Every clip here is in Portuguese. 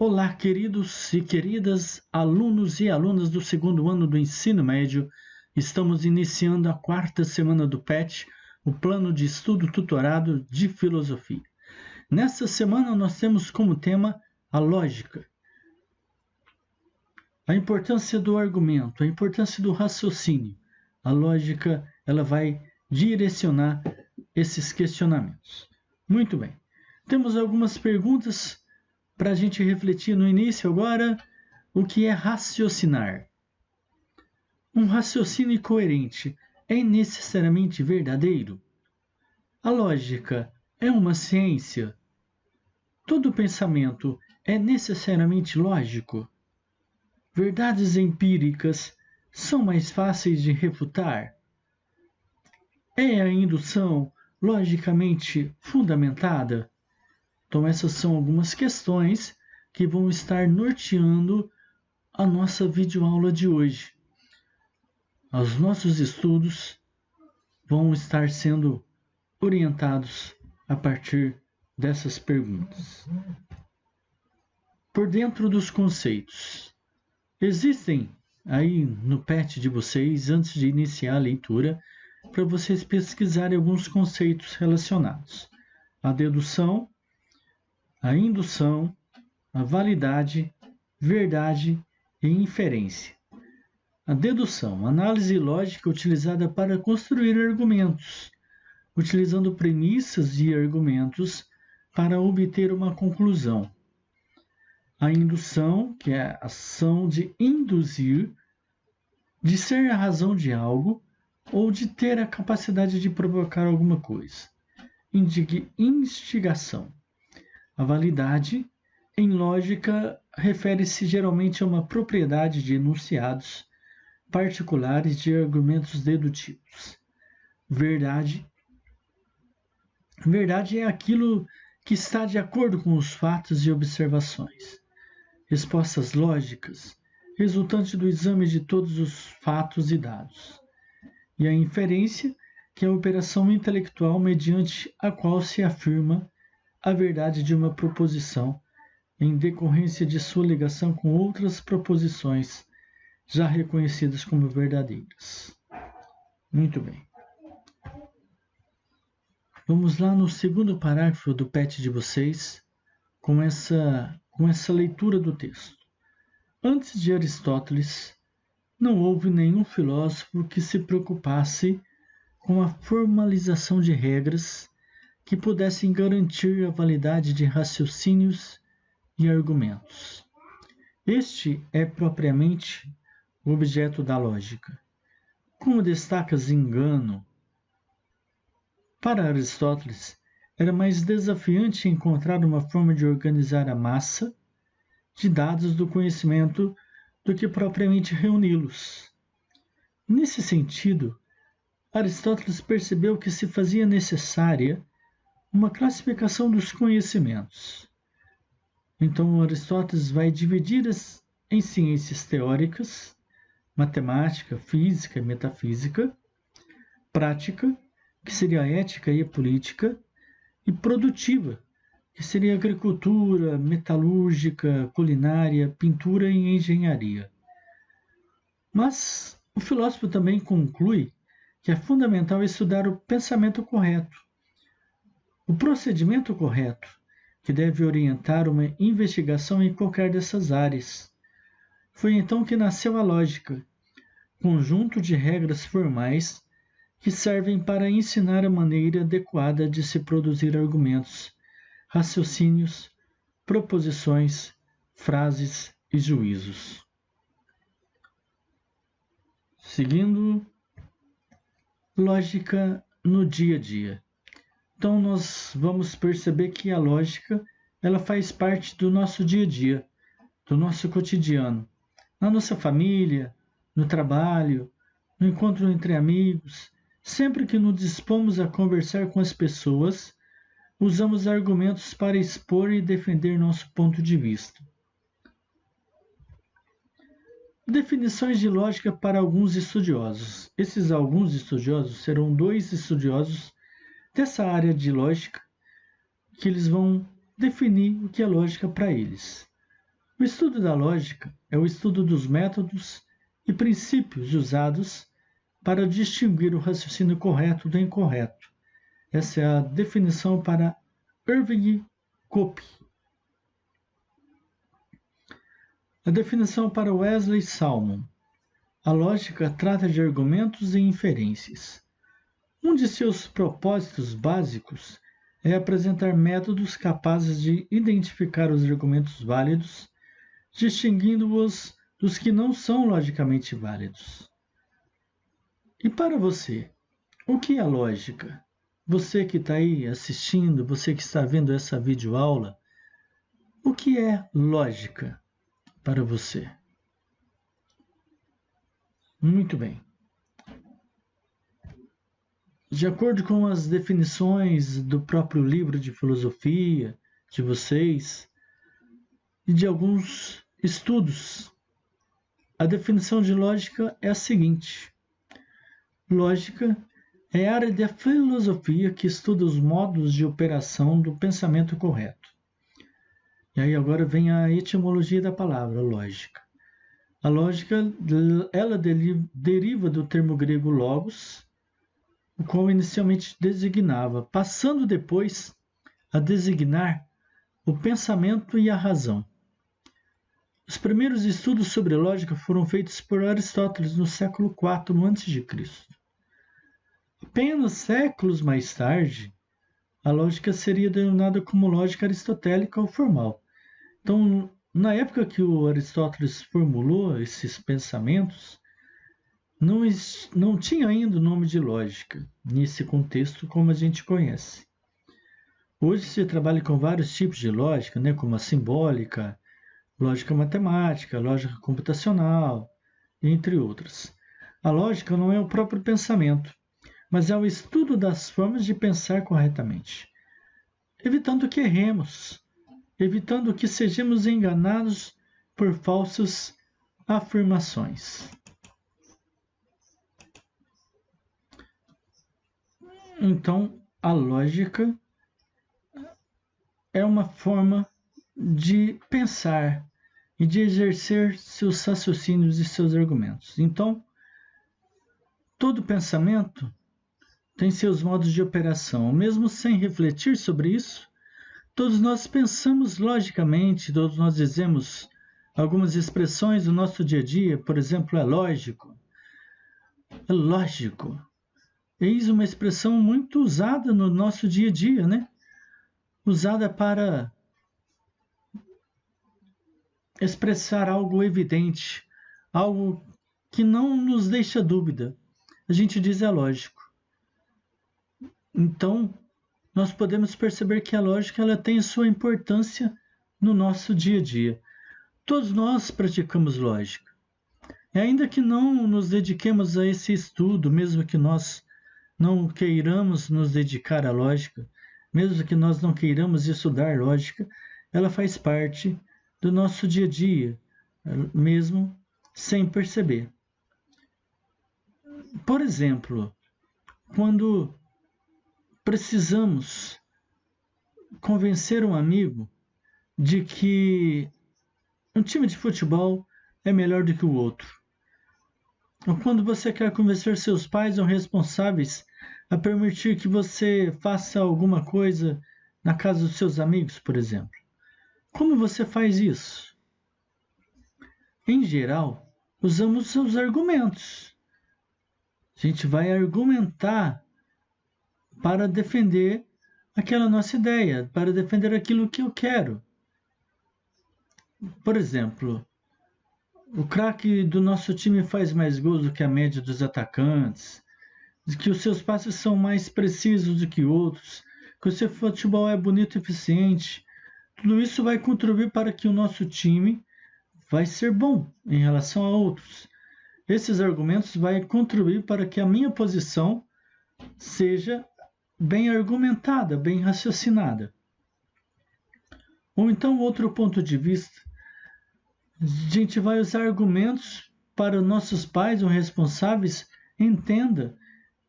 Olá, queridos e queridas alunos e alunas do segundo ano do ensino médio. Estamos iniciando a quarta semana do PET, o Plano de Estudo Tutorado de Filosofia. Nesta semana nós temos como tema a lógica, a importância do argumento, a importância do raciocínio. A lógica, ela vai direcionar esses questionamentos. Muito bem. Temos algumas perguntas para a gente refletir no início agora. O que é raciocinar? Um raciocínio coerente é necessariamente verdadeiro? A lógica é uma ciência? Todo pensamento é necessariamente lógico? Verdades empíricas são mais fáceis de refutar? É a indução logicamente fundamentada? Então essas são algumas questões que vão estar norteando a nossa videoaula de hoje. Os nossos estudos vão estar sendo orientados a partir dessas perguntas. Por dentro dos conceitos. Existem aí no PET de vocês, antes de iniciar a leitura, para vocês pesquisarem alguns conceitos relacionados. A dedução, a indução, a validade, verdade e inferência. A dedução, análise lógica utilizada para construir argumentos, utilizando premissas e argumentos para obter uma conclusão. A indução, que é a ação de induzir, de ser a razão de algo ou de ter a capacidade de provocar alguma coisa. Instigação. A validade, em lógica, refere-se geralmente a uma propriedade de enunciados particulares de argumentos dedutivos. Verdade. Verdade é aquilo que está de acordo com os fatos e observações. Respostas lógicas, resultante do exame de todos os fatos e dados. E a inferência, que é a operação intelectual mediante a qual se afirma a verdade de uma proposição em decorrência de sua ligação com outras proposições já reconhecidas como verdadeiras. Muito bem. Vamos lá no segundo parágrafo do PET de vocês, com essa leitura do texto. Antes de Aristóteles, não houve nenhum filósofo que se preocupasse com a formalização de regras que pudessem garantir a validade de raciocínios e argumentos. Este é propriamente o objeto da lógica. Como destaca Zingano, para Aristóteles, era mais desafiante encontrar uma forma de organizar a massa de dados do conhecimento do que propriamente reuni-los. Nesse sentido, Aristóteles percebeu que se fazia necessária uma classificação dos conhecimentos. Então, Aristóteles vai dividir em ciências teóricas, matemática, física e metafísica, prática, que seria a ética e a política, e produtiva, que seria a agricultura, metalúrgica, culinária, pintura e engenharia. Mas o filósofo também conclui que é fundamental estudar o pensamento correto, o procedimento correto, que deve orientar uma investigação em qualquer dessas áreas. Foi então que nasceu a lógica, conjunto de regras formais que servem para ensinar a maneira adequada de se produzir argumentos, raciocínios, proposições, frases e juízos. Seguindo, lógica no dia a dia. Então nós vamos perceber que a lógica, ela faz parte do nosso dia a dia, do nosso cotidiano, na nossa família, no trabalho, no encontro entre amigos. Sempre que nos dispomos a conversar com as pessoas, usamos argumentos para expor e defender nosso ponto de vista. Definições de lógica para alguns estudiosos. Esses alguns estudiosos serão 2 estudiosos dessa área de lógica, que eles vão definir o que é lógica para eles. O estudo da lógica é o estudo dos métodos e princípios usados para distinguir o raciocínio correto do incorreto. Essa é a definição para Irving Cope. A definição para Wesley Salmon. A lógica trata de argumentos e inferências. Um de seus propósitos básicos é apresentar métodos capazes de identificar os argumentos válidos, distinguindo-os dos que não são logicamente válidos. E para você, o que é lógica? Você que está aí assistindo, você que está vendo essa videoaula, o que é lógica para você? Muito bem. De acordo com as definições do próprio livro de filosofia de vocês e de alguns estudos, a definição de lógica é a seguinte: lógica é a área da filosofia que estuda os modos de operação do pensamento correto. E aí agora vem a etimologia da palavra lógica. A lógica, ela deriva do termo grego logos, o qual inicialmente designava, passando depois a designar o pensamento e a razão. Os primeiros estudos sobre lógica foram feitos por Aristóteles no século IV a.C. Apenas séculos mais tarde, a lógica seria denominada como lógica aristotélica ou formal. Então, na época que o Aristóteles formulou esses pensamentos, não tinha ainda o nome de lógica, nesse contexto como a gente conhece. Hoje se trabalha com vários tipos de lógica, como a simbólica, lógica matemática, lógica computacional, entre outras. A lógica não é o próprio pensamento, mas é o estudo das formas de pensar corretamente, evitando que erremos, evitando que sejamos enganados por falsas afirmações. Então, a lógica é uma forma de pensar e de exercer seus raciocínios e seus argumentos. Então, todo pensamento tem seus modos de operação. Mesmo sem refletir sobre isso, todos nós pensamos logicamente, todos nós dizemos algumas expressões do nosso dia a dia, por exemplo, é lógico. É lógico. Eis uma expressão muito usada no nosso dia a dia, Usada para expressar algo evidente, algo que não nos deixa dúvida. A gente diz é lógico. Então, nós podemos perceber que a lógica ela tem a sua importância no nosso dia a dia. Todos nós praticamos lógica. E ainda que não nos dediquemos a esse estudo, mesmo que nós não queiramos nos dedicar à lógica, mesmo que nós não queiramos estudar lógica, ela faz parte do nosso dia a dia, mesmo sem perceber. Por exemplo, quando precisamos convencer um amigo de que um time de futebol é melhor do que o outro, ou quando você quer convencer seus pais ou responsáveis a permitir que você faça alguma coisa na casa dos seus amigos, por exemplo. Como você faz isso? Em geral, usamos os argumentos. A gente vai argumentar para defender aquela nossa ideia, para defender aquilo que eu quero. Por exemplo, o craque do nosso time faz mais gols do que a média dos atacantes, que os seus passes são mais precisos do que outros, que o seu futebol é bonito e eficiente. Tudo isso vai contribuir para que o nosso time vai ser bom em relação a outros. Esses argumentos vão contribuir para que a minha posição seja bem argumentada, bem raciocinada. Ou então, outro ponto de vista, a gente vai usar argumentos para nossos pais ou responsáveis entendam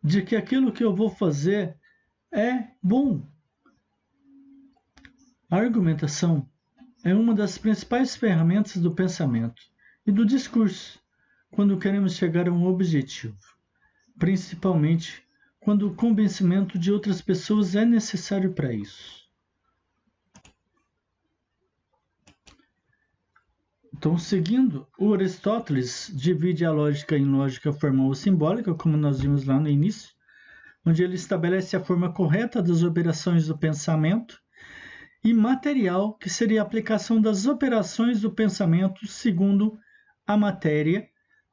de que aquilo que eu vou fazer é bom. A argumentação é uma das principais ferramentas do pensamento e do discurso quando queremos chegar a um objetivo, principalmente quando o convencimento de outras pessoas é necessário para isso. Então, seguindo, o Aristóteles divide a lógica em lógica formal ou simbólica, como nós vimos lá no início, onde ele estabelece a forma correta das operações do pensamento, e material, que seria a aplicação das operações do pensamento segundo a matéria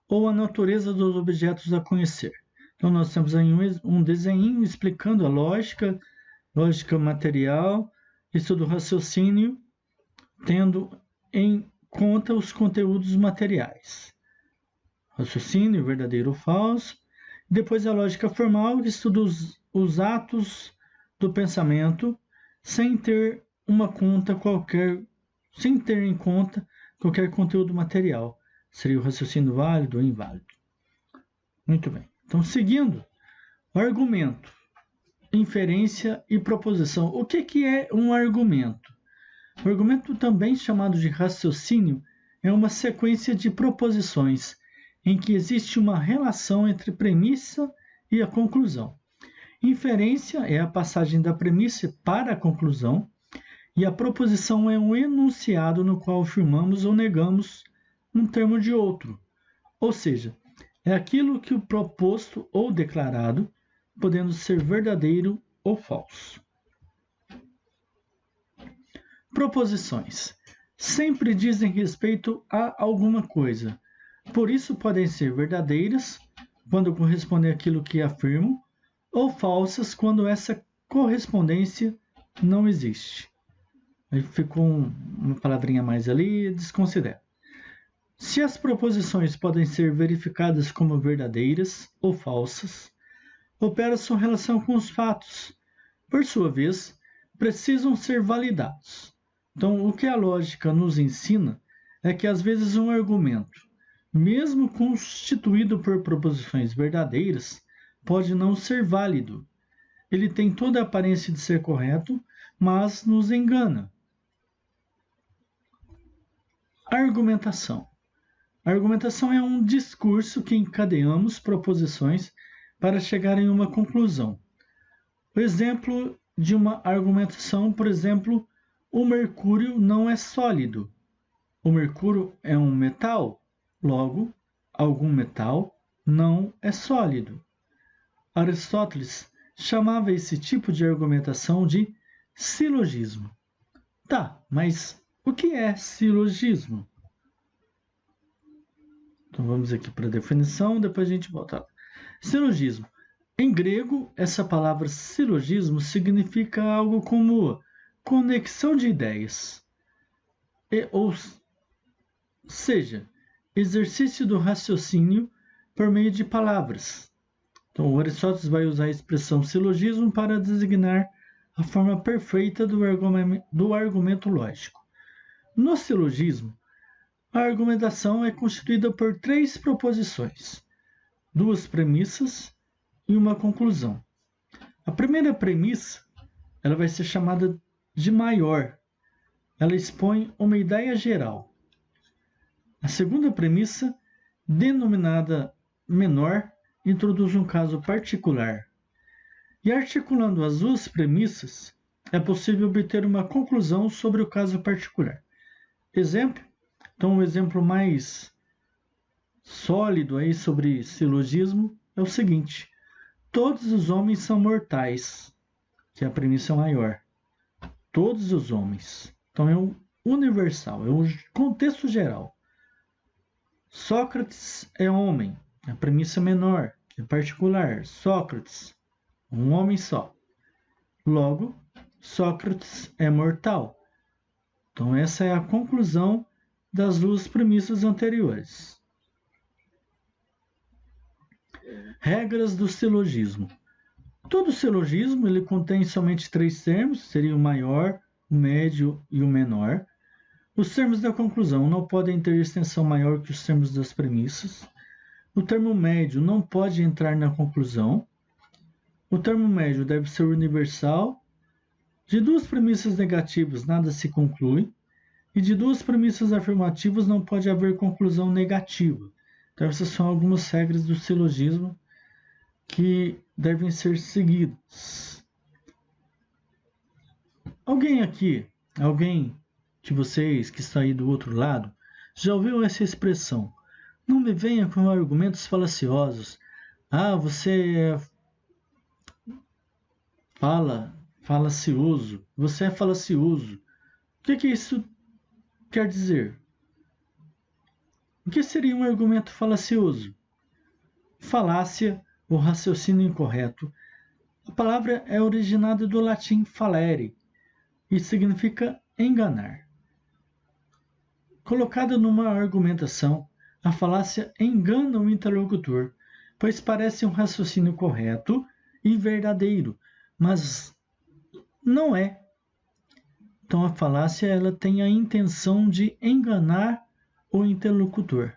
ou a natureza dos objetos a conhecer. Então, nós temos aí um desenho explicando a lógica material, estudo do raciocínio, tendo em conta os conteúdos materiais. Raciocínio, verdadeiro ou falso. Depois a lógica formal, que estuda os atos do pensamento, sem ter em conta qualquer conteúdo material. Seria o raciocínio válido ou inválido. Muito bem. Então, seguindo, o argumento, inferência e proposição. O que é um argumento? O argumento, também chamado de raciocínio, é uma sequência de proposições em que existe uma relação entre premissa e a conclusão. Inferência é a passagem da premissa para a conclusão, e a proposição é um enunciado no qual afirmamos ou negamos um termo de outro, ou seja, é aquilo que o proposto ou declarado, podendo ser verdadeiro ou falso. Proposições sempre dizem respeito a alguma coisa, por isso podem ser verdadeiras, quando correspondem àquilo que afirmam, ou falsas, quando essa correspondência não existe. Aí ficou uma palavrinha a mais ali, desconsidera. Se as proposições podem ser verificadas como verdadeiras ou falsas, opera sua relação com os fatos. Por sua vez, precisam ser validados. Então, o que a lógica nos ensina é que, às vezes, um argumento, mesmo constituído por proposições verdadeiras, pode não ser válido. Ele tem toda a aparência de ser correto, mas nos engana. Argumentação. A argumentação é um discurso que encadeamos proposições para chegar em uma conclusão. O exemplo de uma argumentação, por exemplo, o mercúrio não é sólido. O mercúrio é um metal, logo, algum metal não é sólido. Aristóteles chamava esse tipo de argumentação de silogismo. Tá, mas o que é silogismo? Então vamos aqui para a definição, depois a gente volta. Silogismo. Em grego, essa palavra silogismo significa algo como conexão de ideias, ou seja, exercício do raciocínio por meio de palavras. Então, o Aristóteles vai usar a expressão silogismo para designar a forma perfeita do argumento lógico. No silogismo, a argumentação é constituída por 3 proposições, 2 premissas e uma conclusão. A primeira premissa, ela vai ser chamada de maior. Ela expõe uma ideia geral. A segunda premissa, denominada menor, introduz um caso particular. E articulando as 2 premissas, é possível obter uma conclusão sobre o caso particular. Exemplo? Então, o exemplo mais sólido aí sobre silogismo é o seguinte: todos os homens são mortais, que é a premissa maior. Todos os homens. Então, é um universal, é um contexto geral. Sócrates é homem, a premissa menor, é particular. Sócrates, um homem só. Logo, Sócrates é mortal. Então, essa é a conclusão das 2 premissas anteriores. Regras do silogismo. Todo silogismo ele contém somente 3 termos, seria o maior, o médio e o menor. Os termos da conclusão não podem ter extensão maior que os termos das premissas. O termo médio não pode entrar na conclusão. O termo médio deve ser universal. De 2 premissas negativas, nada se conclui. E de duas premissas afirmativas não pode haver conclusão negativa. Então, essas são algumas regras do silogismo que devem ser seguidas. Alguém de vocês que está aí do outro lado, já ouviu essa expressão? Não me venha com argumentos falaciosos. Ah, você é falacioso. Você é falacioso. O que isso quer dizer? O que seria um argumento falacioso? Falácia, ou raciocínio incorreto. A palavra é originada do latim falere e significa enganar. Colocada numa argumentação, a falácia engana o interlocutor, pois parece um raciocínio correto e verdadeiro, mas não é. Então a falácia ela tem a intenção de enganar o interlocutor.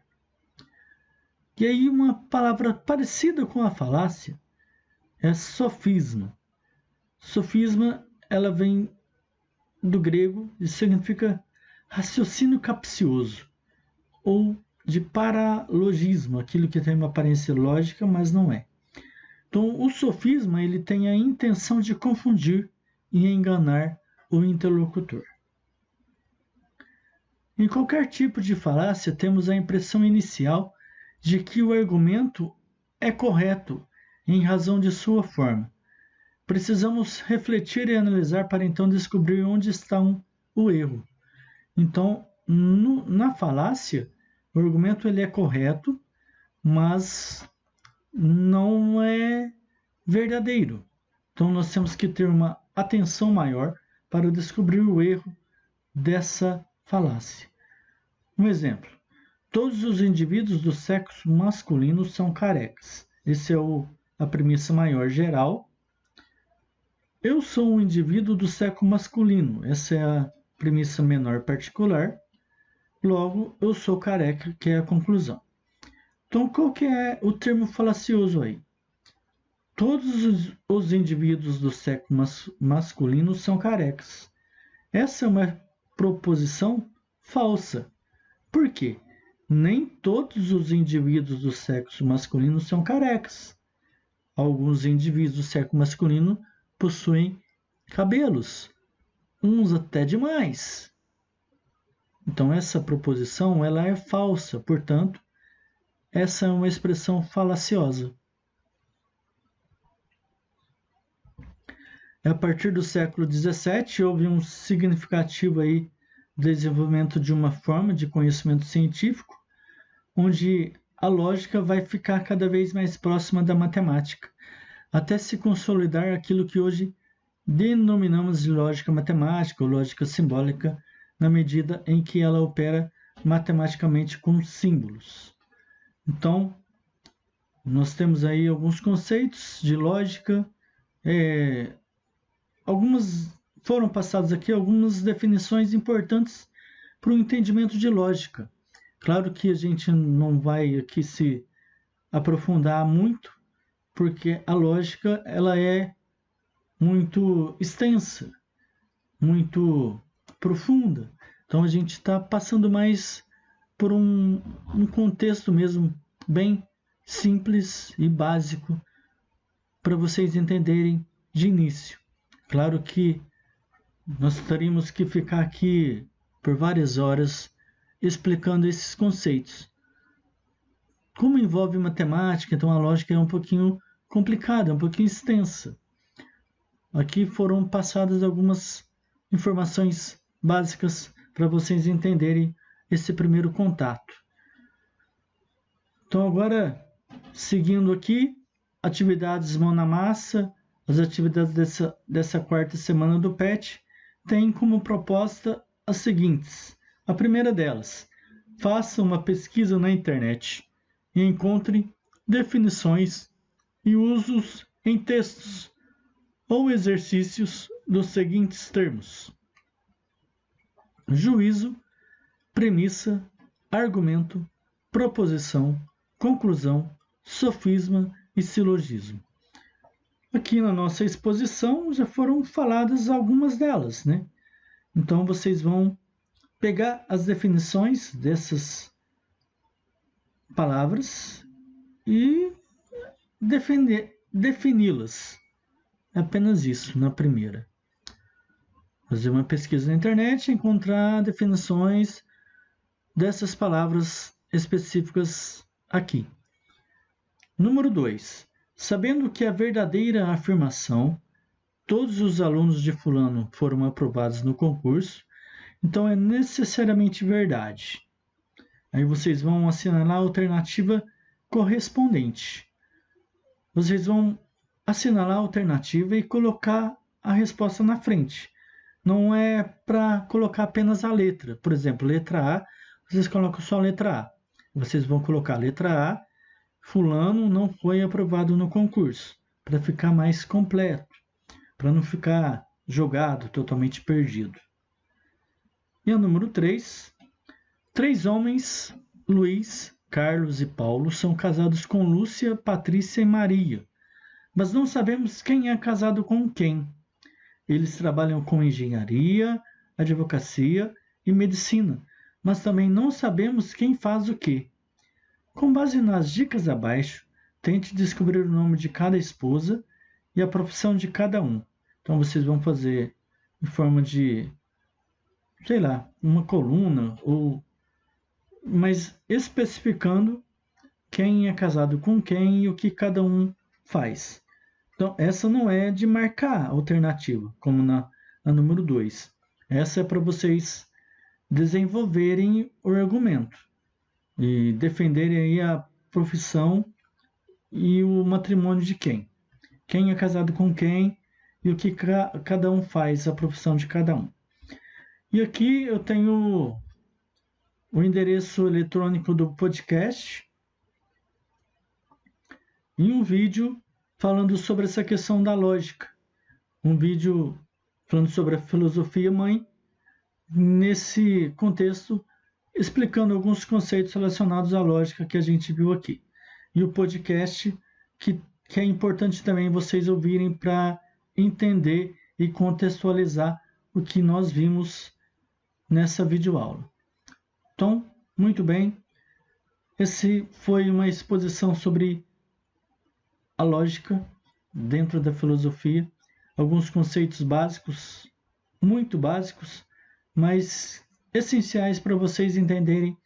E aí uma palavra parecida com a falácia é sofisma. Sofisma ela vem do grego e significa raciocínio capcioso ou de paralogismo, aquilo que tem uma aparência lógica, mas não é. Então, o sofisma ele tem a intenção de confundir e enganar o interlocutor. Em qualquer tipo de falácia, temos a impressão inicial de que o argumento é correto em razão de sua forma. Precisamos refletir e analisar para então descobrir onde está o erro. Então, na falácia, o argumento ele é correto, mas não é verdadeiro. Então, nós temos que ter uma atenção maior para descobrir o erro dessa falácia. Um exemplo. Todos os indivíduos do sexo masculino são carecas. Essa é a premissa maior geral. Eu sou um indivíduo do sexo masculino. Essa é a premissa menor particular. Logo, eu sou careca, que é a conclusão. Então, qual que é o termo falacioso aí? Todos os indivíduos do sexo masculino são carecas. Essa é uma proposição falsa. Por quê? Nem todos os indivíduos do sexo masculino são carecas. Alguns indivíduos do sexo masculino possuem cabelos, uns até demais. Então essa proposição ela é falsa, portanto, essa é uma expressão falaciosa. A partir do século XVII houve um significativo aí desenvolvimento de uma forma de conhecimento científico, onde a lógica vai ficar cada vez mais próxima da matemática, até se consolidar aquilo que hoje denominamos de lógica matemática ou lógica simbólica, na medida em que ela opera matematicamente com símbolos. Então, nós temos aí alguns conceitos de lógica, algumas foram passadas aqui, algumas definições importantes para o entendimento de lógica. Claro que a gente não vai aqui se aprofundar muito, porque a lógica ela é muito extensa, muito profunda. Então a gente está passando mais por um contexto mesmo bem simples e básico para vocês entenderem de início. Claro que nós teríamos que ficar aqui por várias horas explicando esses conceitos. Como envolve matemática, então a lógica é um pouquinho complicada, um pouquinho extensa. Aqui foram passadas algumas informações básicas para vocês entenderem esse primeiro contato. Então agora, seguindo aqui, atividades mão na massa, as atividades dessa quarta semana do PET têm como proposta as seguintes. A primeira delas, faça uma pesquisa na internet e encontre definições e usos em textos ou exercícios dos seguintes termos: juízo, premissa, argumento, proposição, conclusão, sofisma e silogismo. Aqui na nossa exposição já foram faladas algumas delas, né? Então vocês vão pegar as definições dessas palavras e defini-las. É apenas isso, na primeira. Fazer uma pesquisa na internet e encontrar definições dessas palavras específicas aqui. Número 2. Sabendo que a verdadeira afirmação, todos os alunos de fulano foram aprovados no concurso, então é necessariamente verdade. Aí vocês vão assinalar a alternativa correspondente. Vocês vão assinalar a alternativa e colocar a resposta na frente. Não é para colocar apenas a letra. Por exemplo, letra A, vocês colocam só a letra A. Vocês vão colocar a letra A, fulano não foi aprovado no concurso, para ficar mais completo, para não ficar jogado, totalmente perdido. E o número 3. 3 homens, Luiz, Carlos e Paulo, são casados com Lúcia, Patrícia e Maria, mas não sabemos quem é casado com quem. Eles trabalham com engenharia, advocacia e medicina, mas também não sabemos quem faz o quê. Com base nas dicas abaixo, tente descobrir o nome de cada esposa e a profissão de cada um. Então vocês vão fazer em forma de, uma coluna, mas especificando quem é casado com quem e o que cada um faz. Então, essa não é de marcar alternativa, como na número 2. Essa é para vocês desenvolverem o argumento e defenderem aí a profissão e o matrimônio de quem. Quem é casado com quem e o que cada um faz, a profissão de cada um. E aqui eu tenho o endereço eletrônico do podcast e um vídeo falando sobre essa questão da lógica. Um vídeo falando sobre a filosofia mãe, nesse contexto, explicando alguns conceitos relacionados à lógica que a gente viu aqui. E o podcast, que é importante também vocês ouvirem para entender e contextualizar o que nós vimos nessa videoaula. Então, muito bem, esse foi uma exposição sobre a lógica dentro da filosofia, alguns conceitos básicos, muito básicos, mas essenciais para vocês entenderem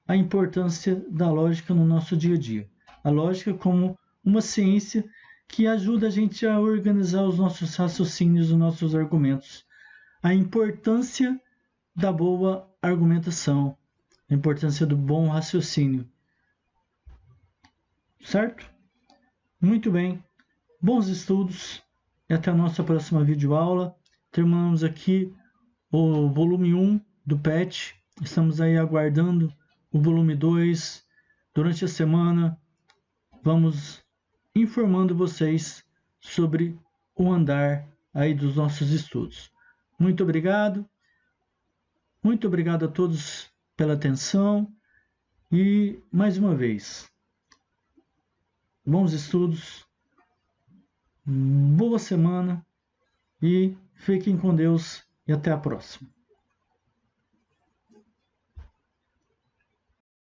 a importância da lógica no nosso dia a dia. A lógica como uma ciência que ajuda a gente a organizar os nossos raciocínios, os nossos argumentos. A importância da boa argumentação, a importância do bom raciocínio. Certo? Muito bem. Bons estudos e até a nossa próxima videoaula. Terminamos aqui o volume 1 do PET. Estamos aí aguardando o volume 2. Durante a semana, vamos informando vocês sobre o andar aí dos nossos estudos. Muito obrigado. Muito obrigado a todos pela atenção e, mais uma vez, bons estudos, boa semana e fiquem com Deus e até a próxima.